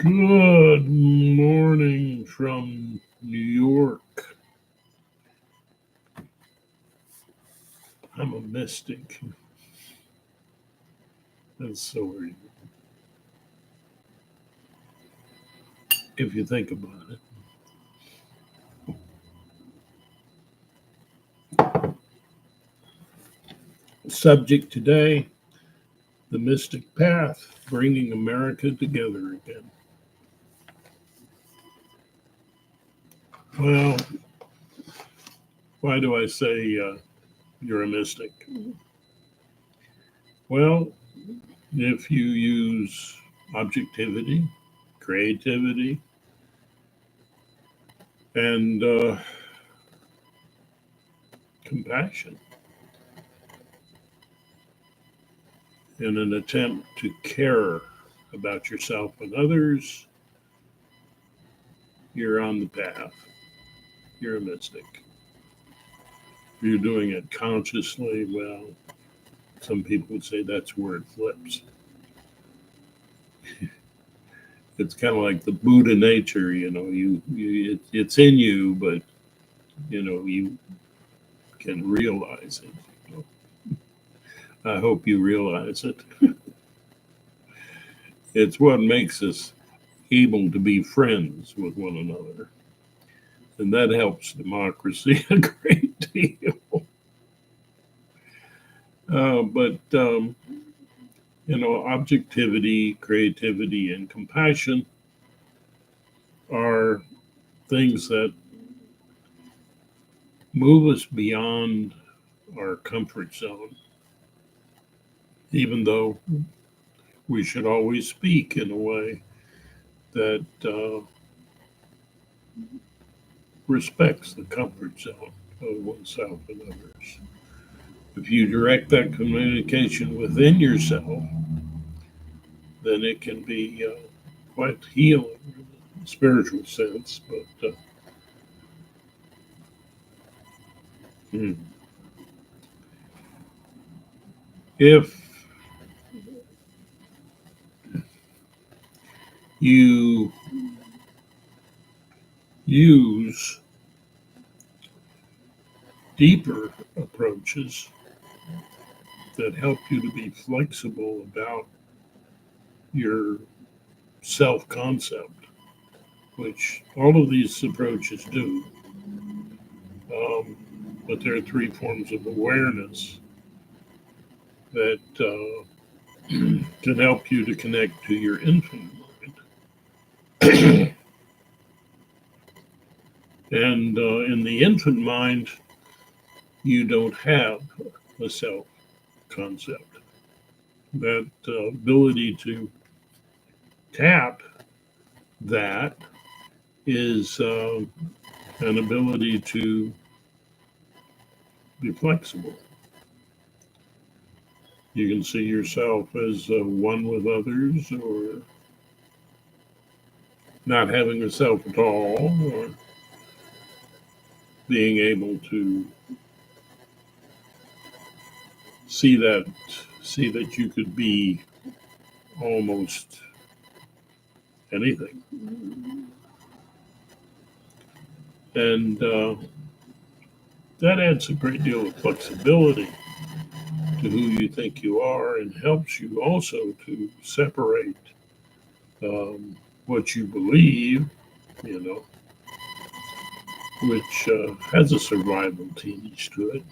Good morning from New York. I'm a mystic. And so are you, if you think about it. Subject today, the mystic path, bringing America together again. Well, why do I say you're a mystic? Well, if you use objectivity, creativity, and compassion in an attempt to care about yourself and others, you're on the path. You're a mystic. If you're doing it consciously, well, some people would say that's where it flips. It's kind of like the Buddha nature, it's in you, but you can realize it. I hope you realize it. It's what makes us able to be friends with one another, and that helps democracy a great deal. But objectivity, creativity, and compassion are things that move us beyond our comfort zone, even though we should always speak in a way that respects the comfort zone of oneself and others. If you direct that communication within yourself, then it can be quite healing in a spiritual sense. But hmm, if you use deeper approaches that help you to be flexible about your self concept, which all of these approaches do. Um, but there are three forms of awareness that can help you to connect to your infinite mind. And in the infant mind, you don't have a self concept. That ability to tap that is an ability to be flexible. You can see yourself as one with others, or not having a self at all, or being able to see that you could be almost anything, and that adds a great deal of flexibility to who you think you are, and helps you also to separate what you believe, you know, which has a survival tinge to it,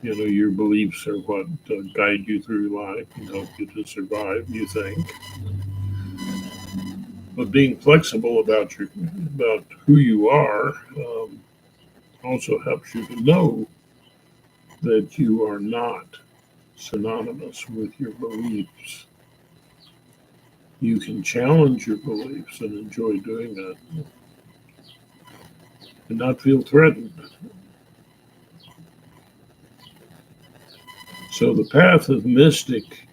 your beliefs are what guide you through life and help you to survive, you think. But being flexible about who you are also helps you to know that you are not synonymous with your beliefs. You can challenge your beliefs and enjoy doing that and not feel threatened. So the path of mystic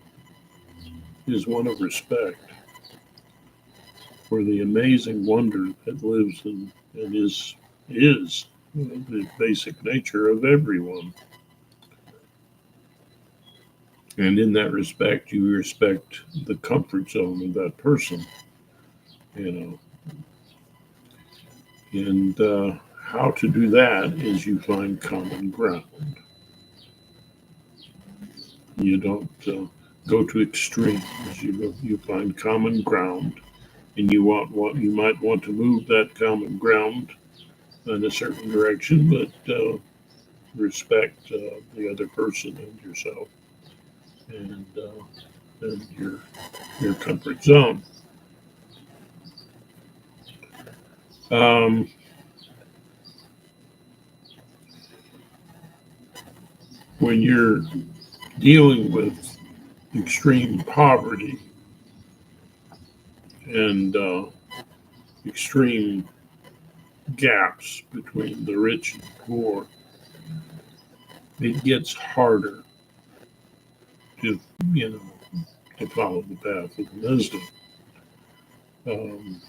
is one of respect for the amazing wonder that lives in and is the basic nature of everyone. And in that respect, you respect the comfort zone of that person, you know. And how to do that is you find common ground. You don't go to extremes. You find common ground, and you might want to move that common ground in a certain direction, but respect the other person and yourself, and your comfort zone. Um, when you're dealing with extreme poverty and extreme gaps between the rich and poor, it gets harder to, you know, to follow the path of wisdom. Um,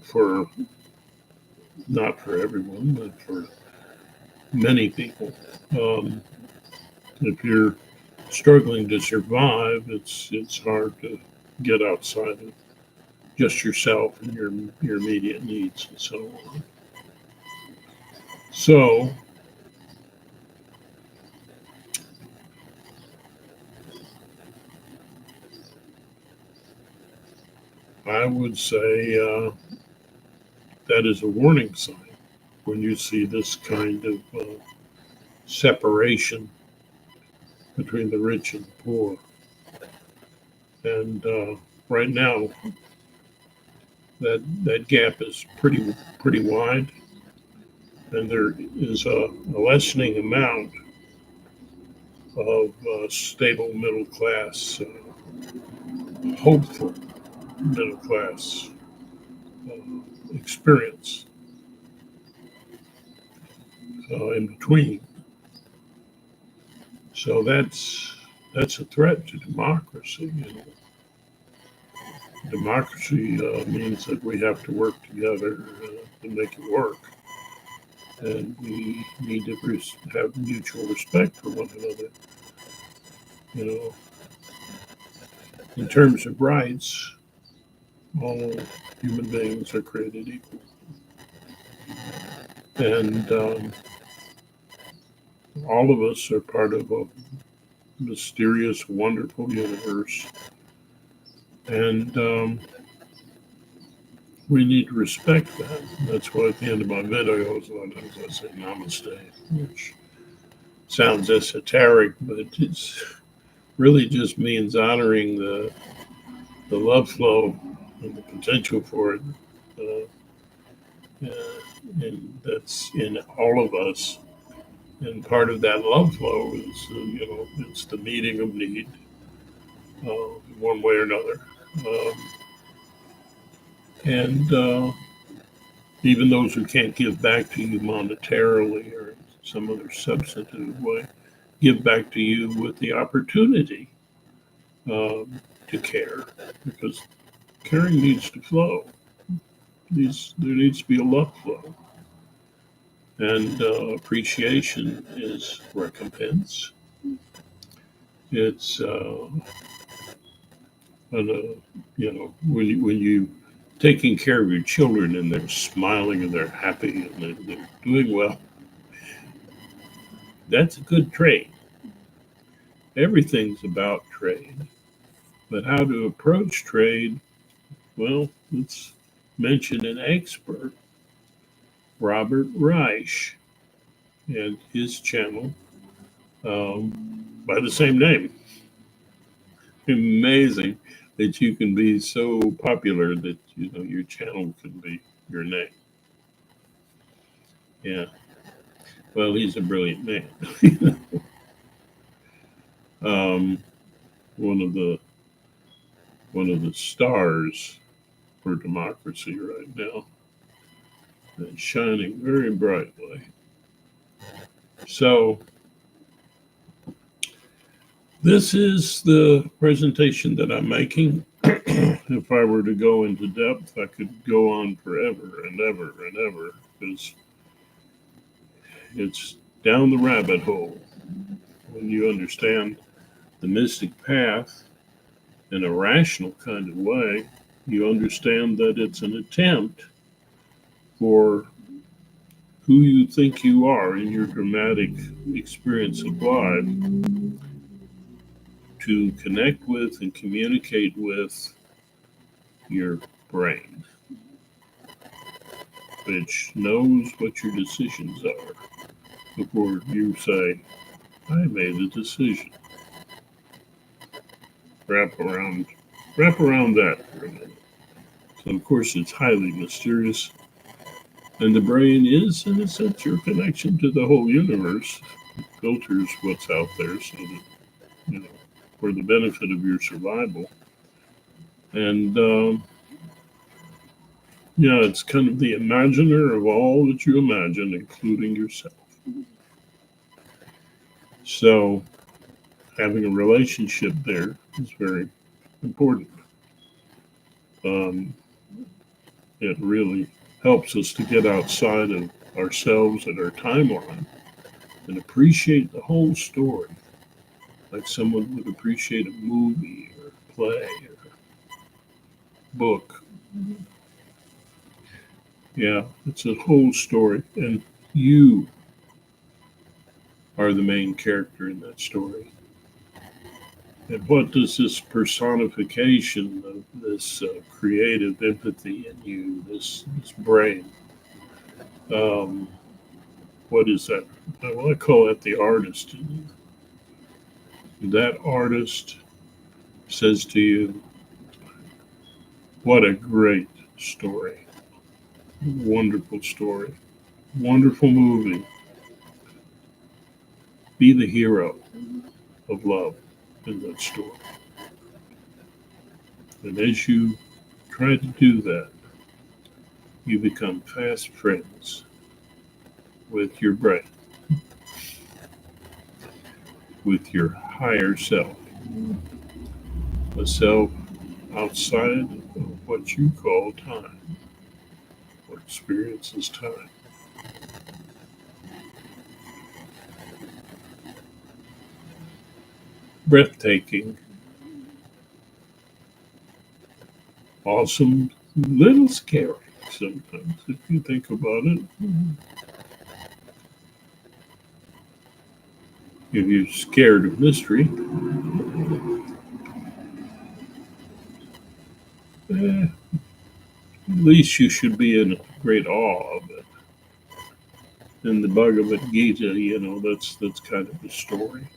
for not for everyone, but for many people. Um, if you're struggling to survive, it's hard to get outside of just yourself and your immediate needs and so on. So I would say that is a warning sign when you see this kind of separation between the rich and the poor. And right now, that gap is pretty wide, and there is a lessening amount of stable middle class, hopeful middle class experience in between. So that's a threat to democracy. You know. Democracy means that we have to work together to make it work, and we need to have mutual respect for one another. You know, in terms of rights, all human beings are created equal, and all of us are part of a mysterious, wonderful universe, and we need to respect that. That's why at the end of my videos, a lot of times I say namaste, which sounds esoteric, but it's really just means honoring the love flow and the potential for it. And that's in all of us. And part of that love flow is, it's the meeting of need, one way or another. Um, and even those who can't give back to you monetarily or some other substantive way, give back to you with the opportunity to care, because caring needs to flow. There needs to be a love flow, and appreciation is recompense. It's when you taking care of your children and they're smiling and they're happy and they're doing well, that's a good trade. Everything's about trade, but how to approach trade? Well, let's mention an expert, Robert Reich, and his channel by the same name. Amazing that you can be so popular that your channel can be your name. Yeah. Well, he's a brilliant man. um, one of the stars for democracy right now, and shining very brightly. So this is the presentation that I'm making. If I were to go into depth, I could go on forever and ever and ever, because it's down the rabbit hole when you understand the mystic path in a rational kind of way, you understand that it's an attempt for who you think you are in your dramatic experience of life to connect with and communicate with your brain, which knows what your decisions are before you say, I made a decision. Wrap around that for a minute. So of course it's highly mysterious. And the brain is, in a sense, your connection to the whole universe. It filters what's out there so that, for the benefit of your survival. And, it's kind of the imaginer of all that you imagine, including yourself. So having a relationship there is very important. It really helps us to get outside of ourselves and our timeline and appreciate the whole story, like someone would appreciate a movie or a play or a book. Yeah, it's a whole story, and you are the main character in that story. And what does this personification of this creative empathy in you, this brain, what is that? Well, I call it the artist in you. That artist says to you, what a great story. Wonderful story. Wonderful movie. Be the hero of love in that story. And as you try to do that, you become fast friends with your brain, with your higher self, a self outside of what you call time, or experiences time. Breathtaking, awesome, little scary sometimes if you think about it. If you're scared of mystery, at least you should be in great awe of it. In the Bhagavad Gita, that's kind of the story.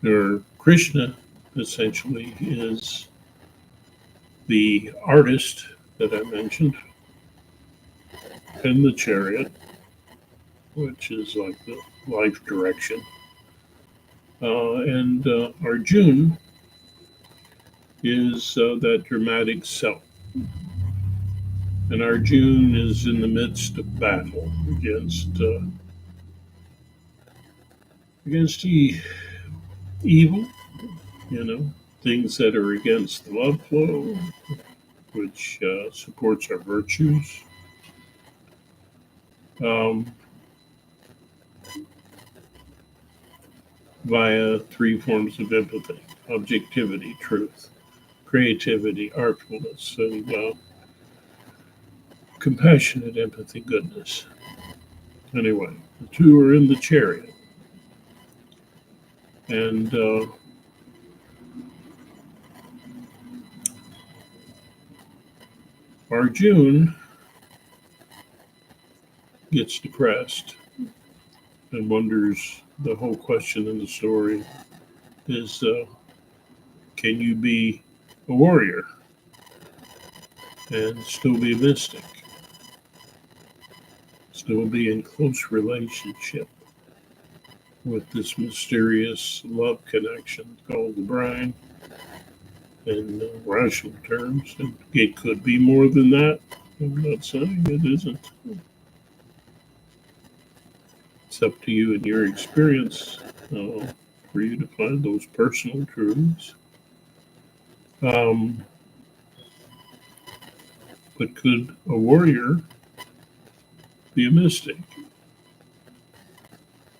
Or Krishna essentially is the artist that I mentioned, and the chariot, which is like the life direction. And Arjuna is that dramatic self. And Arjuna is in the midst of battle against evil, things that are against the love flow, which supports our virtues. Via three forms of empathy: objectivity, truth, creativity, artfulness, and compassionate empathy, goodness. Anyway, the two are in the chariot. And Arjuna gets depressed and wonders, the whole question in the story is, can you be a warrior and still be a mystic? Still be in close relationship with this mysterious love connection called the brain in rational terms. And it could be more than that. I'm not saying it isn't. It's up to you and your experience for you to find those personal truths. But could a warrior be a mystic?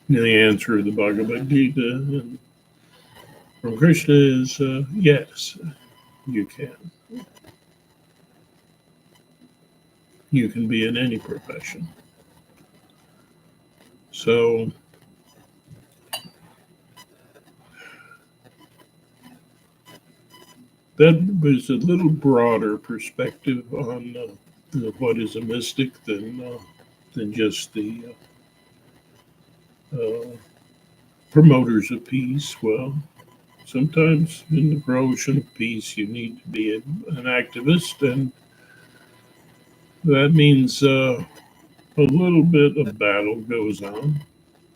The answer of the Bhagavad Gita and from Krishna is yes, you can. You can be in any profession. So that was a little broader perspective on what is a mystic than just the uh, promoters of peace. Well, sometimes in the promotion of peace, you need to be an activist, and that means a little bit of battle goes on.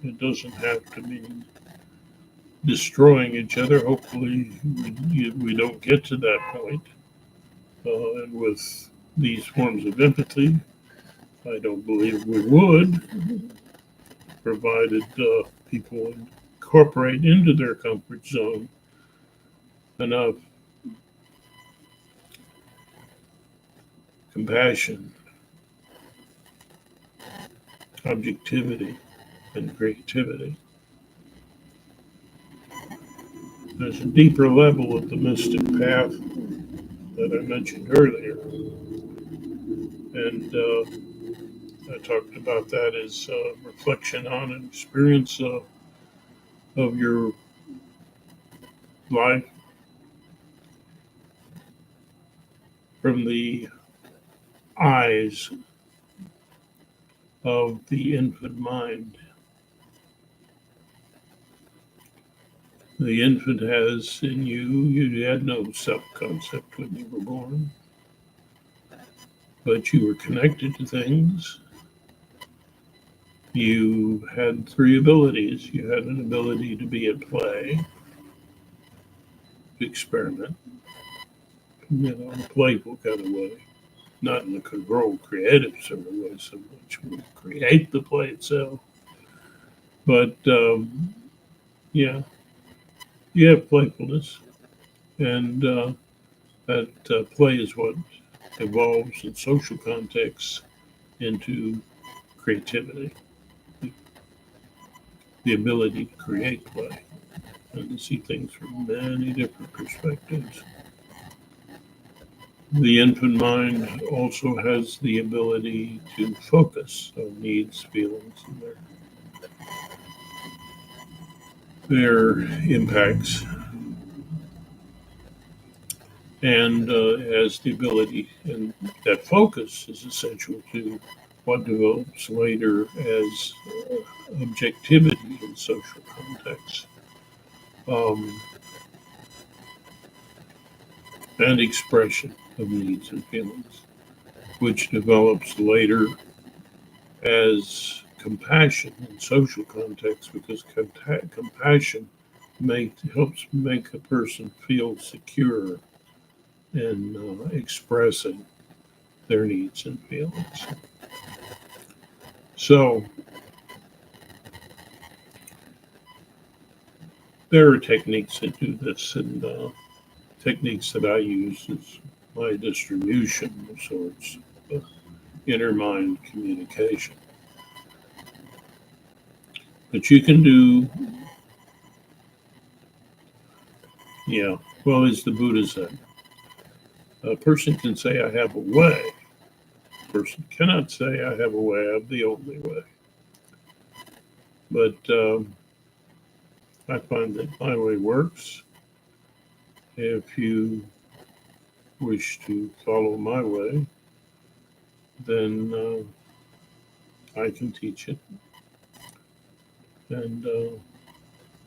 It doesn't have to mean destroying each other. Hopefully, we don't get to that point. And with these forms of empathy, I don't believe we would, provided people incorporate into their comfort zone enough compassion, objectivity, and creativity. There's a deeper level of the mystic path that I mentioned earlier, and I talked about that as reflection on an experience of your life from the eyes of the infant mind. The infant has in you had no self concept when you were born, but you were connected to things. You had three abilities. You had an ability to be at play, to experiment, in a playful kind of way, not in a controlled, creative sort of way so much. We create the play itself. But yeah, you have playfulness, and that play is what evolves in social contexts into creativity, the ability to create play and to see things from many different perspectives. The infant mind also has the ability to focus on needs, feelings, and their impacts, and has the ability, and that focus is essential to what develops later as objectivity in social contexts, um, and expression of needs and feelings, which develops later as compassion in social contexts, because compassion helps make a person feel secure in expressing their needs and feelings. So there are techniques that do this, and techniques that I use as my distribution of sorts, inner mind communication. But you can do, yeah, well, as the Buddha said, a person can say, I have a way. A person cannot say, I have a way, I have the only way. But I find that my way works. If you wish to follow my way, then I can teach it. And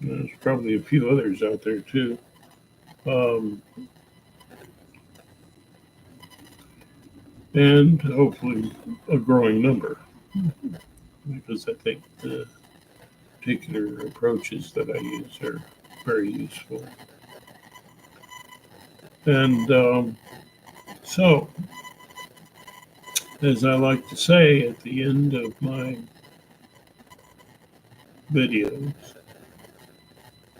there's probably a few others out there too. Um, and hopefully a growing number, because I think the particular approaches that I use are very useful. And so, as I like to say at the end of my videos,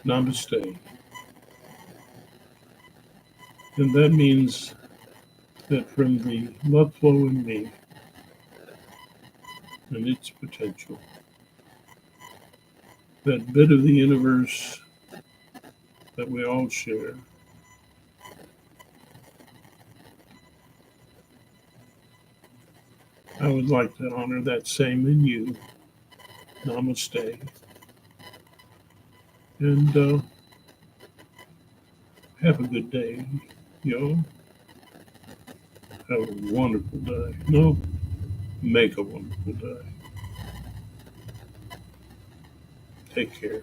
namaste. And that means that from the love flow in me and its potential, that bit of the universe that we all share. I would like to honor that same in you. Namaste. And have a good day, yo. Have a wonderful day. No, make a wonderful day. Take care.